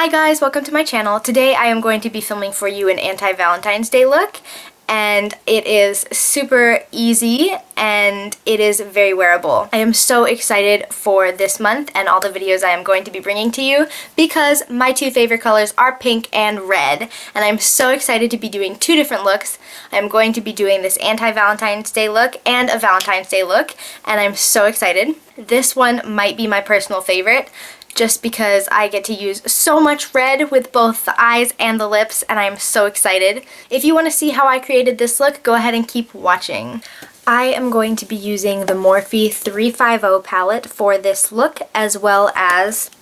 Hi guys, welcome to my channel. Today I am going to be filming for you an anti-Valentine's Day look, and it is super easy and it is very wearable. I am so excited for this month and all the videos I am going to be bringing to you because my two favorite colors are pink and red, and I'm so excited to be doing two different looks. I'm going to be doing this anti-Valentine's Day look and a Valentine's Day look, and I'm so excited. This one might be my personal favorite, just because I get to use so much red with both the eyes and the lips, and I'm so excited. If you want to see how I created this look, go ahead and keep watching. I am going to be using the Morphe 350 palette for this look, as well as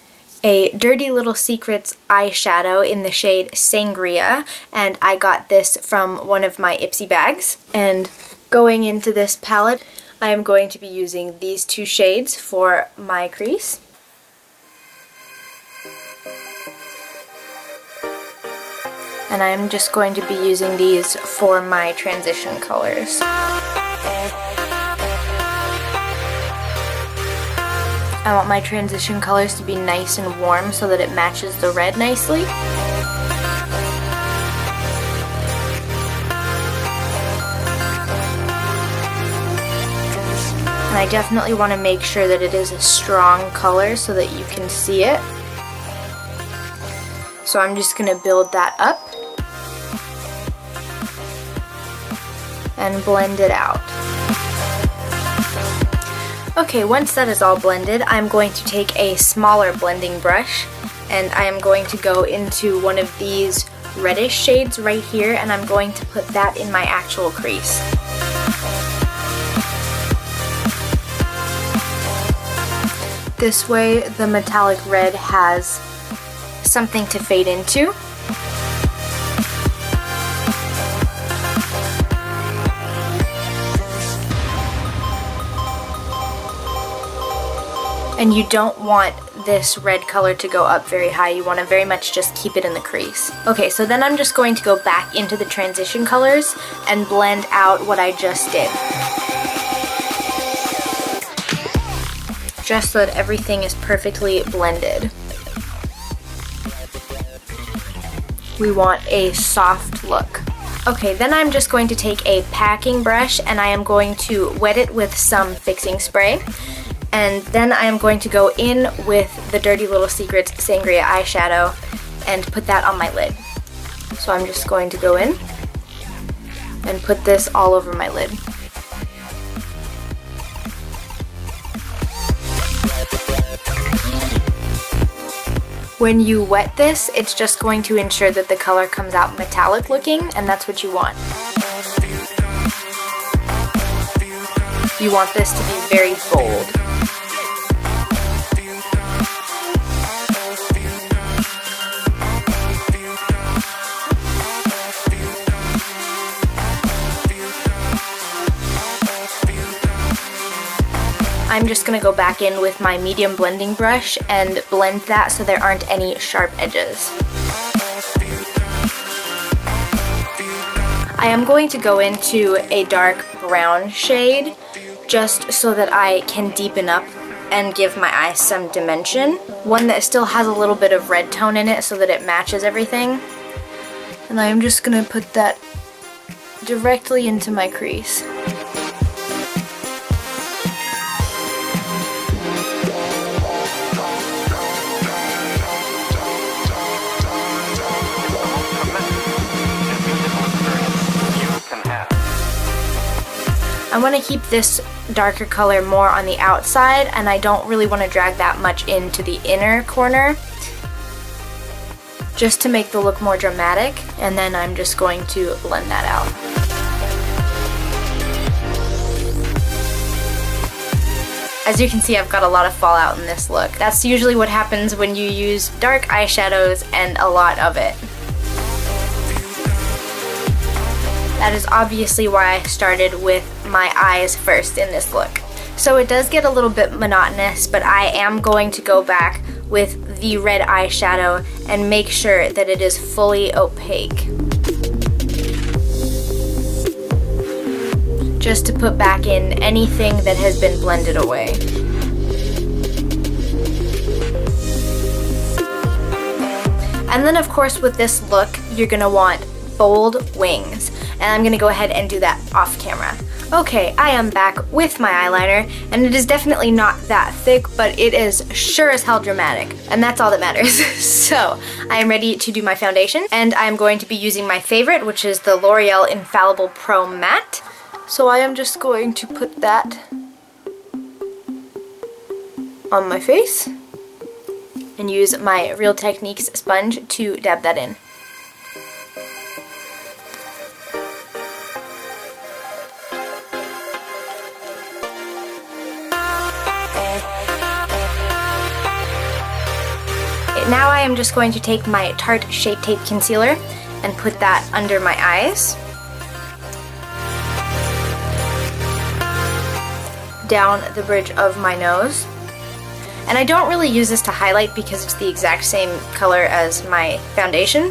a Dirty Little Secrets eyeshadow in the shade Sangria, and I got this from one of my Ipsy bags. And going into this palette, I am going to be using these two shades for my crease. And I'm just going to be using these for my transition colors. I want my transition colors to be nice and warm so that it matches the red nicely. And I definitely want to make sure that it is a strong color so that you can see it. So I'm just going to build that up and blend it out. Okay, once that is all blended, I'm going to take a smaller blending brush and I am going to go into one of these reddish shades right here, and I'm going to put that in my actual crease. This way the metallic red has something to fade into. And you don't want this red color to go up very high. You want to very much just keep it in the crease. Okay, so then I'm just going to go back into the transition colors and blend out what I just did. Just so that everything is perfectly blended. We want a soft look. Okay, then I'm just going to take a packing brush and I am going to wet it with some fixing spray. And then I am going to go in with the Dirty Little Secrets Sangria eyeshadow and put that on my lid. So I'm just going to go in and put this all over my lid. When you wet this, it's just going to ensure that the color comes out metallic looking, and that's what you want. You want this to be very bold. I'm just going to go back in with my medium blending brush and blend that so there aren't any sharp edges. I am going to go into a dark brown shade just so that I can deepen up and give my eyes some dimension. One that still has a little bit of red tone in it so that it matches everything. And I'm just going to put that directly into my crease. I want to keep this darker color more on the outside, and I don't really want to drag that much into the inner corner, just to make the look more dramatic, and then I'm just going to blend that out. As you can see, I've got a lot of fallout in this look. That's usually what happens when you use dark eyeshadows and a lot of it. That is obviously why I started with my eyes first in this look. So it does get a little bit monotonous, but I am going to go back with the red eyeshadow and make sure that it is fully opaque. Just to put back in anything that has been blended away. And then of course with this look, you're gonna want bold wings. And I'm gonna go ahead and do that off camera. Okay, I am back with my eyeliner, and it is definitely not that thick, but it is sure as hell dramatic, and that's all that matters. So, I am ready to do my foundation, and I'm going to be using my favorite, which is the L'Oreal Infallible Pro Matte. So I am just going to put that on my face, and use my Real Techniques sponge to dab that in. Now I am just going to take my Tarte Shape Tape Concealer and put that under my eyes, down the bridge of my nose. And I don't really use this to highlight because it's the exact same color as my foundation,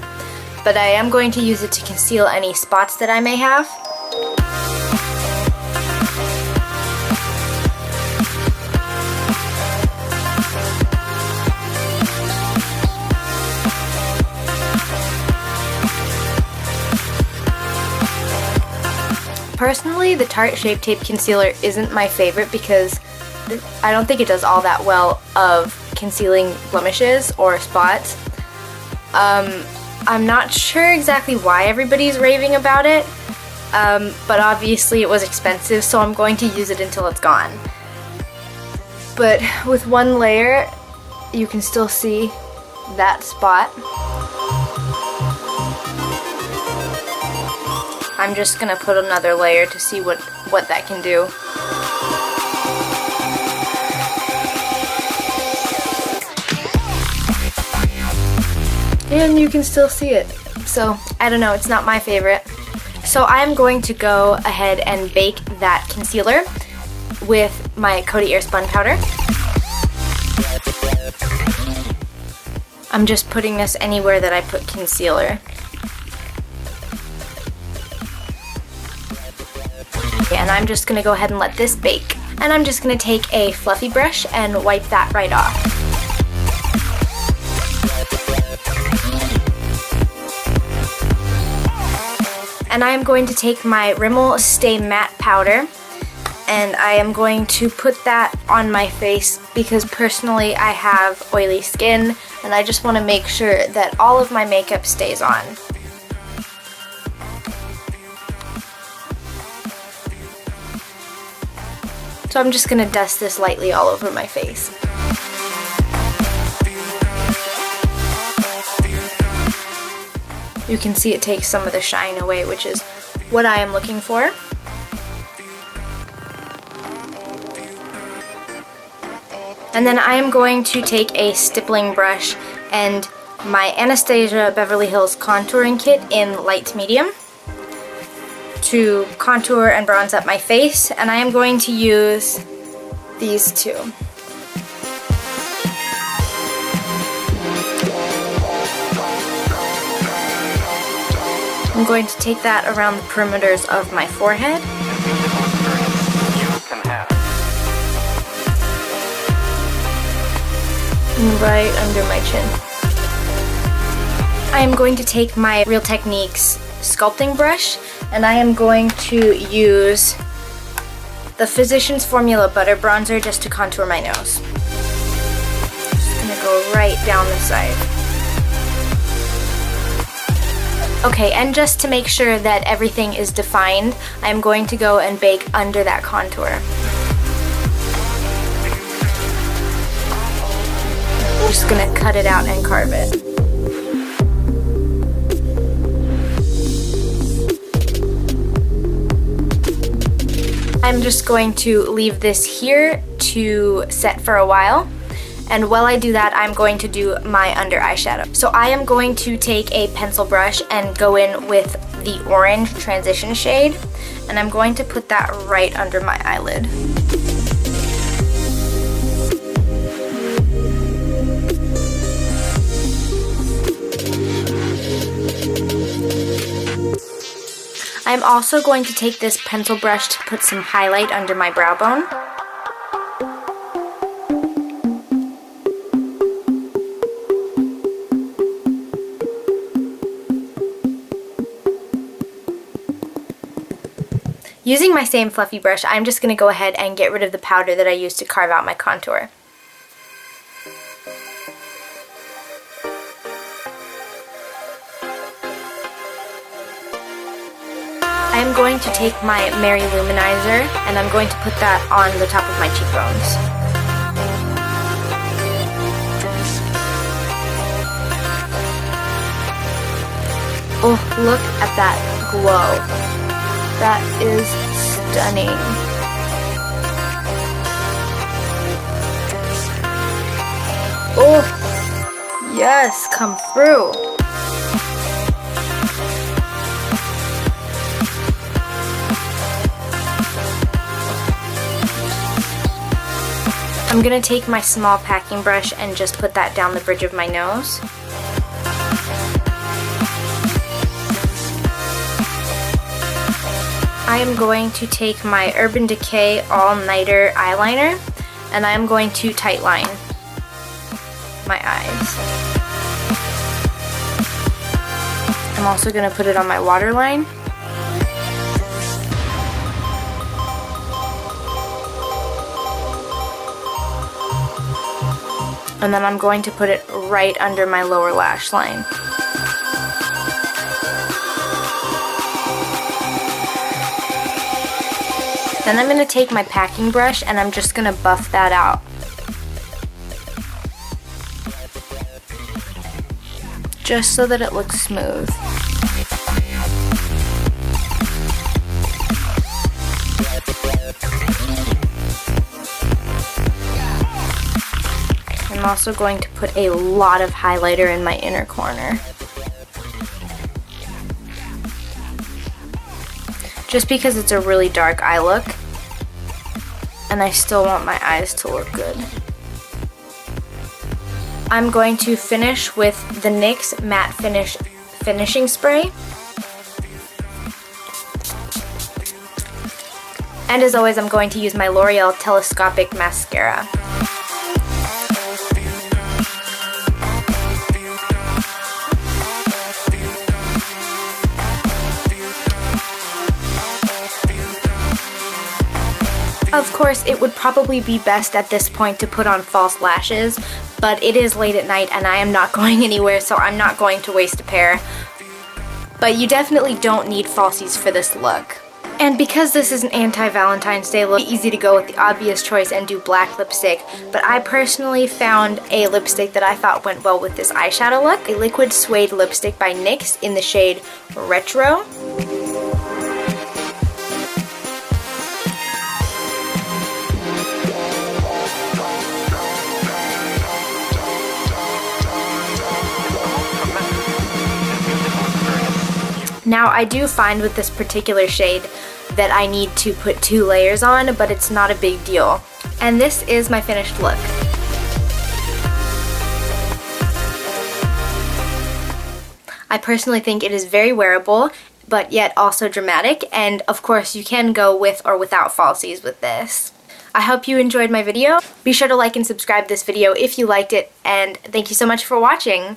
but I am going to use it to conceal any spots that I may have. Personally, the Tarte Shape Tape Concealer isn't my favorite because I don't think it does all that well of concealing blemishes or spots. I'm not sure exactly why everybody's raving about it, but obviously it was expensive, so I'm going to use it until it's gone. But with one layer, you can still see that spot. I'm just gonna put another layer to see what that can do. And you can still see it. So, I don't know, it's not my favorite. So I'm going to go ahead and bake that concealer with my Coty Airspun powder. I'm just putting this anywhere that I put concealer. And I'm just going to go ahead and let this bake. And I'm just going to take a fluffy brush and wipe that right off. And I am going to take my Rimmel Stay Matte powder, and I am going to put that on my face because personally I have oily skin and I just want to make sure that all of my makeup stays on. So I'm just going to dust this lightly all over my face. You can see it takes some of the shine away, which is what I am looking for. And then I am going to take a stippling brush and my Anastasia Beverly Hills contouring kit in light to medium to contour and bronze up my face, and I am going to use these two. I'm going to take that around the perimeters of my forehead. And right under my chin. I am going to take my Real Techniques sculpting brush, and I am going to use the Physicians Formula Butter Bronzer just to contour my nose. Just gonna go right down the side. Okay, and just to make sure that everything is defined, I'm going to go and bake under that contour. I'm just gonna cut it out and carve it. I'm just going to leave this here to set for a while. And while I do that, I'm going to do my under eyeshadow. So I am going to take a pencil brush and go in with the orange transition shade, and I'm going to put that right under my eyelid. I'm also going to take this pencil brush to put some highlight under my brow bone. Using my same fluffy brush, I'm just going to go ahead and get rid of the powder that I used to carve out my contour. I am going to take my Mary Luminizer and I'm going to put that on the top of my cheekbones. Oh, look at that glow. That is stunning. Oh, yes, come through. I'm going to take my small packing brush and just put that down the bridge of my nose. I am going to take my Urban Decay All Nighter eyeliner and I am going to tightline my eyes. I'm also going to put it on my waterline. And then I'm going to put it right under my lower lash line. Then I'm going to take my packing brush and I'm just going to buff that out. Just so that it looks smooth. I'm also going to put a lot of highlighter in my inner corner. Just because it's a really dark eye look, and I still want my eyes to look good. I'm going to finish with the NYX Matte Finish Finishing Spray. And as always, I'm going to use my L'Oreal Telescopic Mascara. Of course, it would probably be best at this point to put on false lashes, but it is late at night and I am not going anywhere, so I'm not going to waste a pair. But you definitely don't need falsies for this look. And because this is an anti-Valentine's Day look, it's easy to go with the obvious choice and do black lipstick, but I personally found a lipstick that I thought went well with this eyeshadow look. A liquid suede lipstick by NYX in the shade Retro. Now I do find with this particular shade that I need to put 2 layers on, but it's not a big deal. And this is my finished look. I personally think it is very wearable, but yet also dramatic, and of course you can go with or without falsies with this. I hope you enjoyed my video. Be sure to like and subscribe this video if you liked it, and thank you so much for watching.